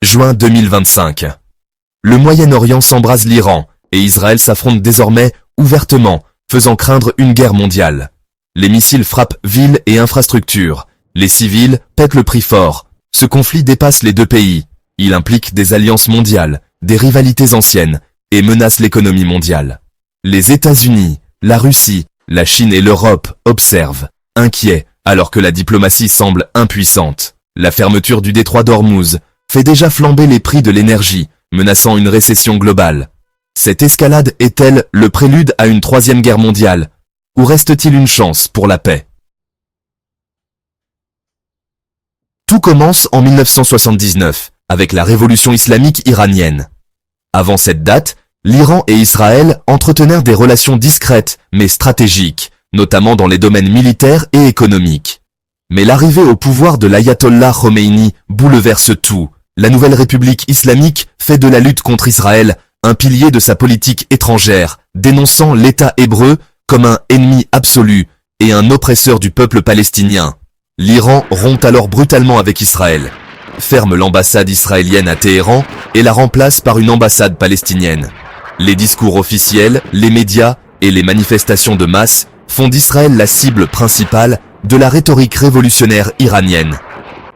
Juin 2025. Le Moyen-Orient s'embrase l'Iran, et Israël s'affronte désormais ouvertement, faisant craindre une guerre mondiale. Les missiles frappent villes et infrastructures. Les civils paient le prix fort. Ce conflit dépasse les deux pays. Il implique des alliances mondiales, des rivalités anciennes, et menace l'économie mondiale. Les États-Unis, la Russie, la Chine et l'Europe observent, inquiets, alors que la diplomatie semble impuissante. La fermeture du détroit d'Ormuz fait déjà flamber les prix de l'énergie, menaçant une récession globale. Cette escalade est-elle le prélude à une troisième guerre mondiale? Ou reste-t-il une chance pour la paix? Tout commence en 1979, avec la révolution islamique iranienne. Avant cette date, l'Iran et Israël entretenèrent des relations discrètes mais stratégiques, notamment dans les domaines militaires et économiques. Mais l'arrivée au pouvoir de l'ayatollah Khomeini bouleverse tout. La nouvelle République islamique fait de la lutte contre Israël un pilier de sa politique étrangère, dénonçant l'État hébreu comme un ennemi absolu et un oppresseur du peuple palestinien. L'Iran rompt alors brutalement avec Israël, ferme l'ambassade israélienne à Téhéran et la remplace par une ambassade palestinienne. Les discours officiels, les médias et les manifestations de masse font d'Israël la cible principale de la rhétorique révolutionnaire iranienne.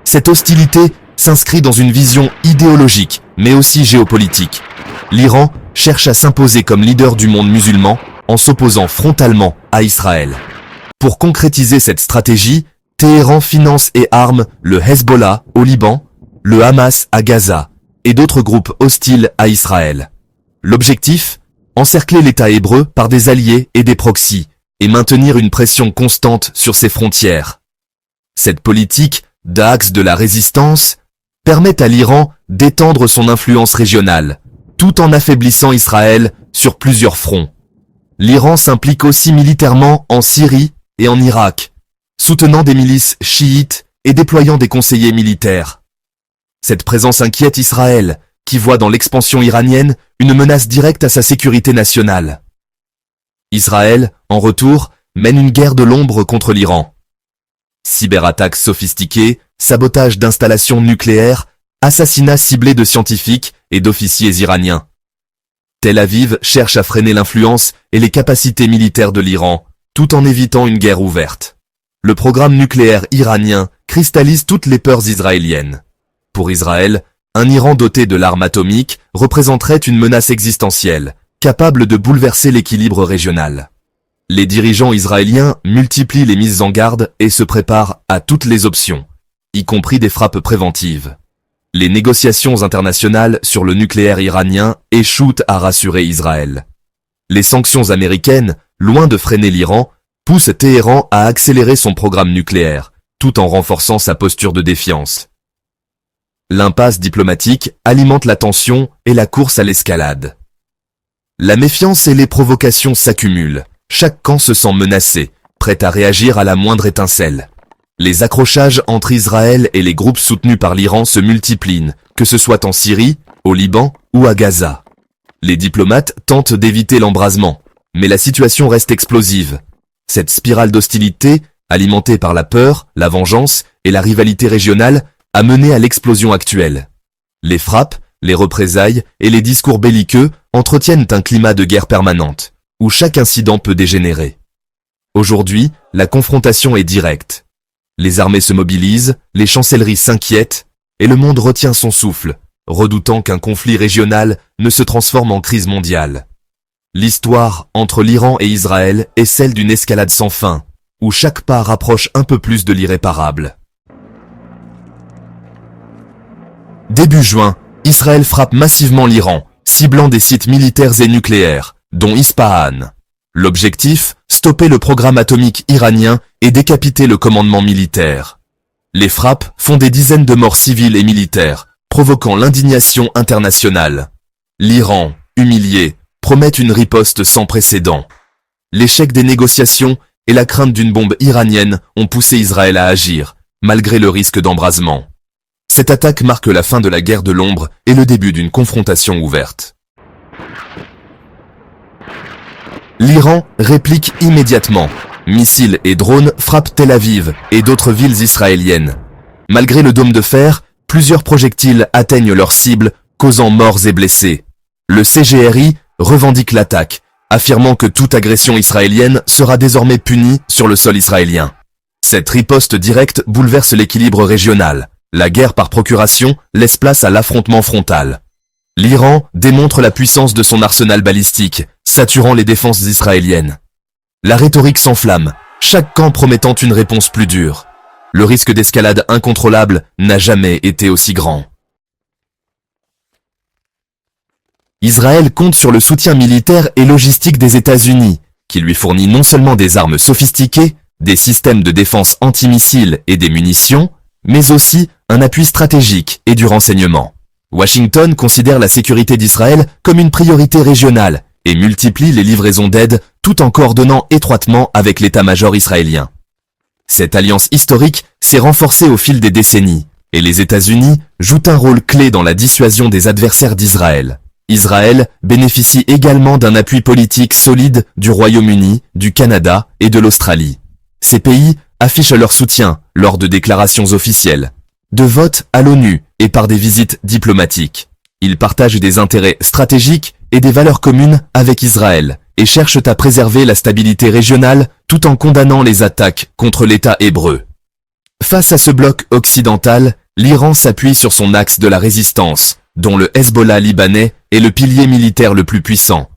Cette hostilité s'inscrit dans une vision idéologique, mais aussi géopolitique. L'Iran cherche à s'imposer comme leader du monde musulman en s'opposant frontalement à Israël. Pour concrétiser cette stratégie, Téhéran finance et arme le Hezbollah au Liban, le Hamas à Gaza et d'autres groupes hostiles à Israël. L'objectif? Encercler l'État hébreu par des alliés et des proxys et maintenir une pression constante sur ses frontières. Cette politique d'axe de la résistance permet à l'Iran d'étendre son influence régionale, tout en affaiblissant Israël sur plusieurs fronts. L'Iran s'implique aussi militairement en Syrie et en Irak, soutenant des milices chiites et déployant des conseillers militaires. Cette présence inquiète Israël, qui voit dans l'expansion iranienne une menace directe à sa sécurité nationale. Israël, en retour, mène une guerre de l'ombre contre l'Iran. Cyberattaques sophistiquées, sabotage d'installations nucléaires, assassinats ciblés de scientifiques et d'officiers iraniens. Tel Aviv cherche à freiner l'influence et les capacités militaires de l'Iran, tout en évitant une guerre ouverte. Le programme nucléaire iranien cristallise toutes les peurs israéliennes. Pour Israël, un Iran doté de l'arme atomique représenterait une menace existentielle, capable de bouleverser l'équilibre régional. Les dirigeants israéliens multiplient les mises en garde et se préparent à toutes les options, y compris des frappes préventives. Les négociations internationales sur le nucléaire iranien échouent à rassurer Israël. Les sanctions américaines, loin de freiner l'Iran, poussent Téhéran à accélérer son programme nucléaire, tout en renforçant sa posture de défiance. L'impasse diplomatique alimente la tension et la course à l'escalade. La méfiance et les provocations s'accumulent. Chaque camp se sent menacé, prêt à réagir à la moindre étincelle. Les accrochages entre Israël et les groupes soutenus par l'Iran se multiplient, que ce soit en Syrie, au Liban ou à Gaza. Les diplomates tentent d'éviter l'embrasement, mais la situation reste explosive. Cette spirale d'hostilité, alimentée par la peur, la vengeance et la rivalité régionale, a mené à l'explosion actuelle. Les frappes, les représailles et les discours belliqueux entretiennent un climat de guerre permanente, où chaque incident peut dégénérer. Aujourd'hui, la confrontation est directe. Les armées se mobilisent, les chancelleries s'inquiètent, et le monde retient son souffle, redoutant qu'un conflit régional ne se transforme en crise mondiale. L'histoire entre l'Iran et Israël est celle d'une escalade sans fin, où chaque pas rapproche un peu plus de l'irréparable. Début juin, Israël frappe massivement l'Iran, ciblant des sites militaires et nucléaires, dont Ispahan. L'objectif, stopper le programme atomique iranien et décapiter le commandement militaire. Les frappes font des dizaines de morts civiles et militaires, provoquant l'indignation internationale. L'Iran, humilié, promet une riposte sans précédent. L'échec des négociations et la crainte d'une bombe iranienne ont poussé Israël à agir, malgré le risque d'embrasement. Cette attaque marque la fin de la guerre de l'ombre et le début d'une confrontation ouverte. L'Iran réplique immédiatement. Missiles et drones frappent Tel Aviv et d'autres villes israéliennes. Malgré le dôme de fer, Plusieurs projectiles atteignent leur cible, causant morts et blessés. Le CGRI revendique l'attaque, affirmant que toute agression israélienne sera désormais punie sur le sol israélien. Cette riposte directe bouleverse l'équilibre régional. La guerre par procuration laisse place à l'affrontement frontal. L'Iran démontre la puissance de son arsenal balistique, saturant les défenses israéliennes. La rhétorique s'enflamme, chaque camp promettant une réponse plus dure. Le risque d'escalade incontrôlable n'a jamais été aussi grand. Israël compte sur le soutien militaire et logistique des États-Unis, qui lui fournit non seulement des armes sophistiquées, des systèmes de défense antimissiles et des munitions, mais aussi un appui stratégique et du renseignement. Washington considère la sécurité d'Israël comme une priorité régionale et multiplie les livraisons d'aide tout en coordonnant étroitement avec l'état-major israélien. Cette alliance historique s'est renforcée au fil des décennies, et les États-Unis jouent un rôle clé dans la dissuasion des adversaires d'Israël. Israël bénéficie également d'un appui politique solide du Royaume-Uni, du Canada et de l'Australie. Ces pays affichent leur soutien lors de déclarations officielles, de votes à l'ONU et par des visites diplomatiques. Ils partagent des intérêts stratégiques et des valeurs communes avec Israël et cherchent à préserver la stabilité régionale tout en condamnant les attaques contre l'État hébreu. Face à ce bloc occidental, l'Iran s'appuie sur son axe de la résistance, dont le Hezbollah libanais est le pilier militaire le plus puissant.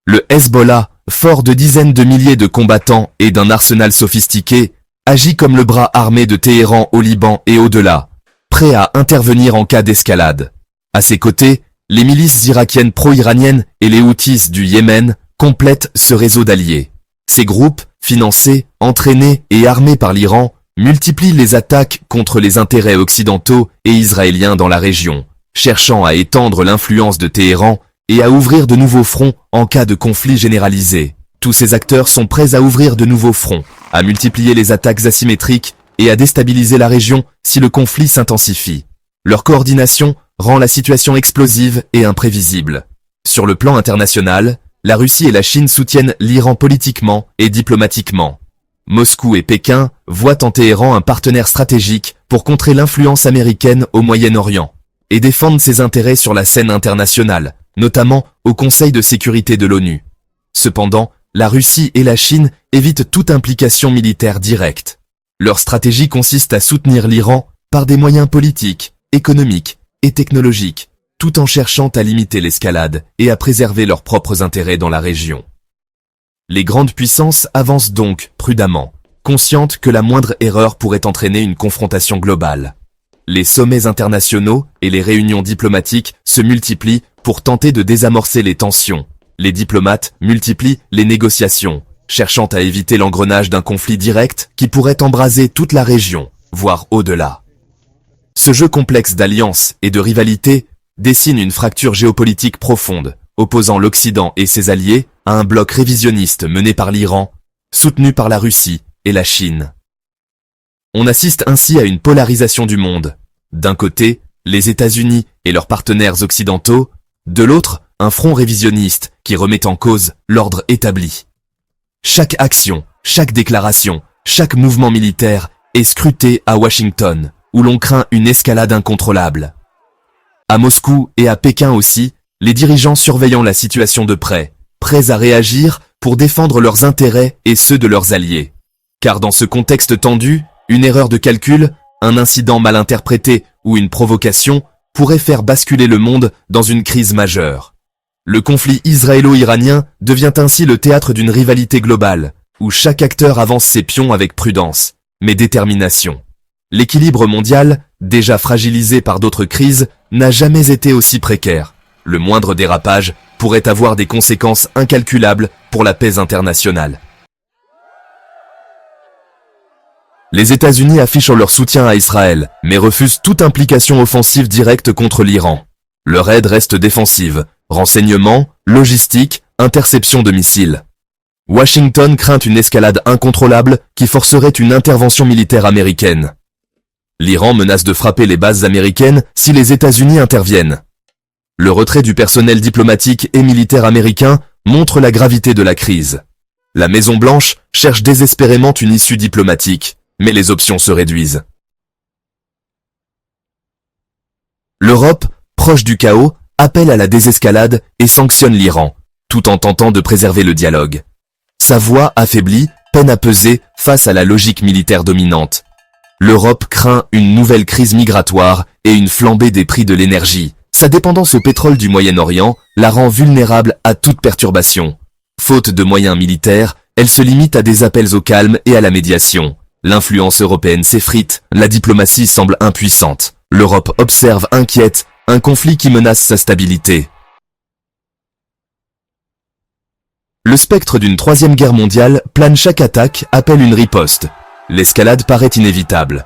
Le Hezbollah, fort de dizaines de milliers de combattants et d'un arsenal sophistiqué, agit comme le bras armé de Téhéran au Liban et au-delà, prêt à intervenir en cas d'escalade. À ses côtés, les milices irakiennes pro-iraniennes et les Houthis du Yémen complètent ce réseau d'alliés. Ces groupes, financés, entraînés et armés par l'Iran, multiplient les attaques contre les intérêts occidentaux et israéliens dans la région, cherchant à étendre l'influence de Téhéran et à ouvrir de nouveaux fronts en cas de conflit généralisé. Tous ces acteurs sont prêts à ouvrir de nouveaux fronts, à multiplier les attaques asymétriques et à déstabiliser la région si le conflit s'intensifie. Leur coordination rend la situation explosive et imprévisible. Sur le plan international, la Russie et la Chine soutiennent l'Iran politiquement et diplomatiquement. Moscou et Pékin voient en Téhéran un partenaire stratégique pour contrer l'influence américaine au Moyen-Orient et défendent ses intérêts sur la scène internationale, notamment au Conseil de sécurité de l'ONU. Cependant, la Russie et la Chine évitent toute implication militaire directe. Leur stratégie consiste à soutenir l'Iran par des moyens politiques, économiques et technologiques, tout en cherchant à limiter l'escalade et à préserver leurs propres intérêts dans la région. Les grandes puissances avancent donc prudemment, conscientes que la moindre erreur pourrait entraîner une confrontation globale. Les sommets internationaux et les réunions diplomatiques se multiplient pour tenter de désamorcer les tensions. Les diplomates multiplient les négociations, cherchant à éviter l'engrenage d'un conflit direct qui pourrait embraser toute la région, voire au-delà. Ce jeu complexe d'alliances et de rivalités dessine une fracture géopolitique profonde, opposant l'Occident et ses alliés à un bloc révisionniste mené par l'Iran, soutenu par la Russie et la Chine. On assiste ainsi à une polarisation du monde. D'un côté, les États-Unis et leurs partenaires occidentaux, de l'autre, un front révisionniste qui remet en cause l'ordre établi. Chaque action, chaque déclaration, chaque mouvement militaire est scruté à Washington, où l'on craint une escalade incontrôlable. À Moscou et à Pékin aussi, les dirigeants surveillant la situation de près, prêts à réagir pour défendre leurs intérêts et ceux de leurs alliés. Car dans ce contexte tendu, une erreur de calcul, un incident mal interprété ou une provocation pourrait faire basculer le monde dans une crise majeure. Le conflit israélo-iranien devient ainsi le théâtre d'une rivalité globale, où chaque acteur avance ses pions avec prudence, mais détermination. L'équilibre mondial, déjà fragilisé par d'autres crises, n'a jamais été aussi précaire. Le moindre dérapage pourrait avoir des conséquences incalculables pour la paix internationale. Les États-Unis affichent leur soutien à Israël, mais refusent toute implication offensive directe contre l'Iran. Leur aide reste défensive, renseignement, logistique, interception de missiles. Washington craint une escalade incontrôlable qui forcerait une intervention militaire américaine. L'Iran menace de frapper les bases américaines si les États-Unis interviennent. Le retrait du personnel diplomatique et militaire américain montre la gravité de la crise. La Maison-Blanche cherche désespérément une issue diplomatique, mais les options se réduisent. L'Europe, proche du chaos, appelle à la désescalade et sanctionne l'Iran, tout en tentant de préserver le dialogue. Sa voix affaiblie peine à peser face à la logique militaire dominante. L'Europe craint une nouvelle crise migratoire et une flambée des prix de l'énergie. Sa dépendance au pétrole du Moyen-Orient la rend vulnérable à toute perturbation. Faute de moyens militaires, elle se limite à des appels au calme et à la médiation. L'influence européenne s'effrite, la diplomatie semble impuissante. L'Europe observe inquiète un conflit qui menace sa stabilité. Le spectre d'une troisième guerre mondiale plane chaque attaque, appelle une riposte. L'escalade paraît inévitable.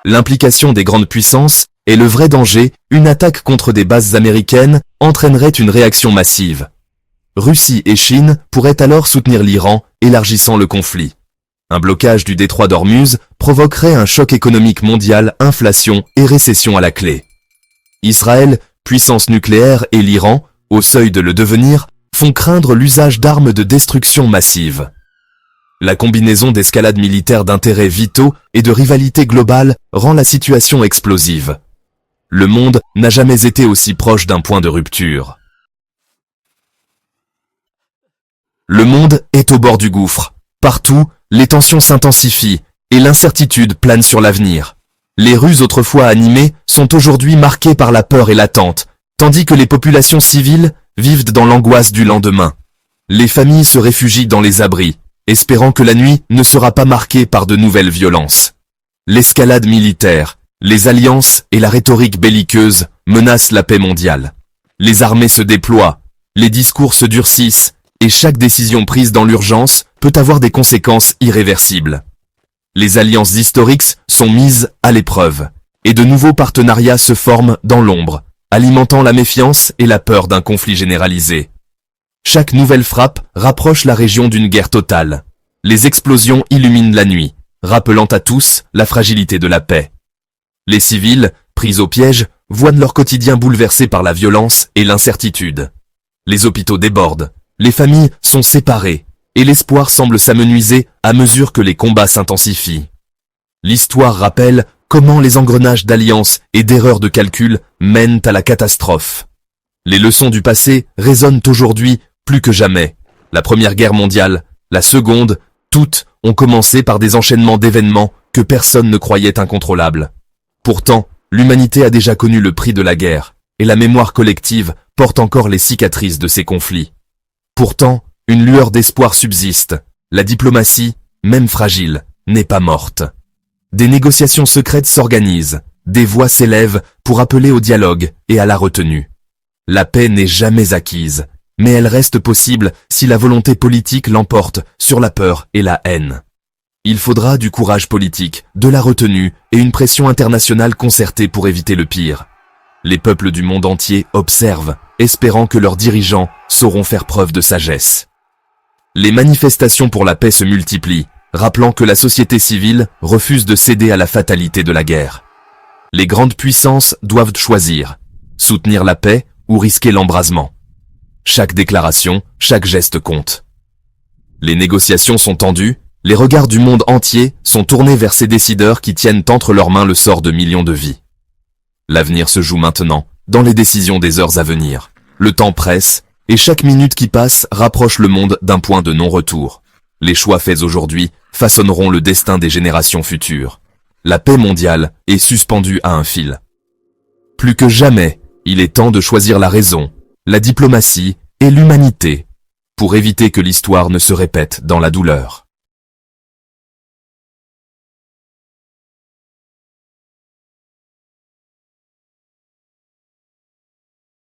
L'implication des grandes puissances est le vrai danger, une attaque contre des bases américaines entraînerait une réaction massive. Russie et Chine pourraient alors soutenir l'Iran, élargissant le conflit. Un blocage du détroit d'Ormuz provoquerait un choc économique mondial, inflation et récession à la clé. Israël, puissance nucléaire, et l'Iran, au seuil de le devenir, font craindre l'usage d'armes de destruction massive. La combinaison d'escalade militaire d'intérêts vitaux et de rivalité globale rend la situation explosive. Le monde n'a jamais été aussi proche d'un point de rupture. Le monde est au bord du gouffre. Partout, les tensions s'intensifient et l'incertitude plane sur l'avenir. Les rues autrefois animées sont aujourd'hui marquées par la peur et l'attente, tandis que les populations civiles vivent dans l'angoisse du lendemain. Les familles se réfugient dans les abris, espérant que la nuit ne sera pas marquée par de nouvelles violences. L'escalade militaire, les alliances et la rhétorique belliqueuse menacent la paix mondiale. Les armées se déploient, les discours se durcissent, et chaque décision prise dans l'urgence peut avoir des conséquences irréversibles. Les alliances historiques sont mises à l'épreuve, et de nouveaux partenariats se forment dans l'ombre, alimentant la méfiance et la peur d'un conflit généralisé. Chaque nouvelle frappe rapproche la région d'une guerre totale. Les explosions illuminent la nuit, rappelant à tous la fragilité de la paix. Les civils, pris au piège, voient leur quotidien bouleversé par la violence et l'incertitude. Les hôpitaux débordent, les familles sont séparées, et l'espoir semble s'amenuiser à mesure que les combats s'intensifient. L'histoire rappelle comment les engrenages d'alliances et d'erreurs de calcul mènent à la catastrophe. Les leçons du passé résonnent aujourd'hui plus que jamais. La Première Guerre mondiale, la Seconde, toutes ont commencé par des enchaînements d'événements que personne ne croyait incontrôlables. Pourtant, l'humanité a déjà connu le prix de la guerre, et la mémoire collective porte encore les cicatrices de ces conflits. Pourtant, une lueur d'espoir subsiste. La diplomatie, même fragile, n'est pas morte. Des négociations secrètes s'organisent, des voix s'élèvent pour appeler au dialogue et à la retenue. La paix n'est jamais acquise, mais elle reste possible si la volonté politique l'emporte sur la peur et la haine. Il faudra du courage politique, de la retenue et une pression internationale concertée pour éviter le pire. Les peuples du monde entier observent, espérant que leurs dirigeants sauront faire preuve de sagesse. Les manifestations pour la paix se multiplient, rappelant que la société civile refuse de céder à la fatalité de la guerre. Les grandes puissances doivent choisir, soutenir la paix ou risquer l'embrasement. Chaque déclaration, chaque geste compte. Les négociations sont tendues, les regards du monde entier sont tournés vers ces décideurs qui tiennent entre leurs mains le sort de millions de vies. L'avenir se joue maintenant, dans les décisions des heures à venir. Le temps presse, et chaque minute qui passe rapproche le monde d'un point de non-retour. Les choix faits aujourd'hui façonneront le destin des générations futures. La paix mondiale est suspendue à un fil. Plus que jamais, il est temps de choisir la raison, la diplomatie et l'humanité, pour éviter que l'histoire ne se répète dans la douleur.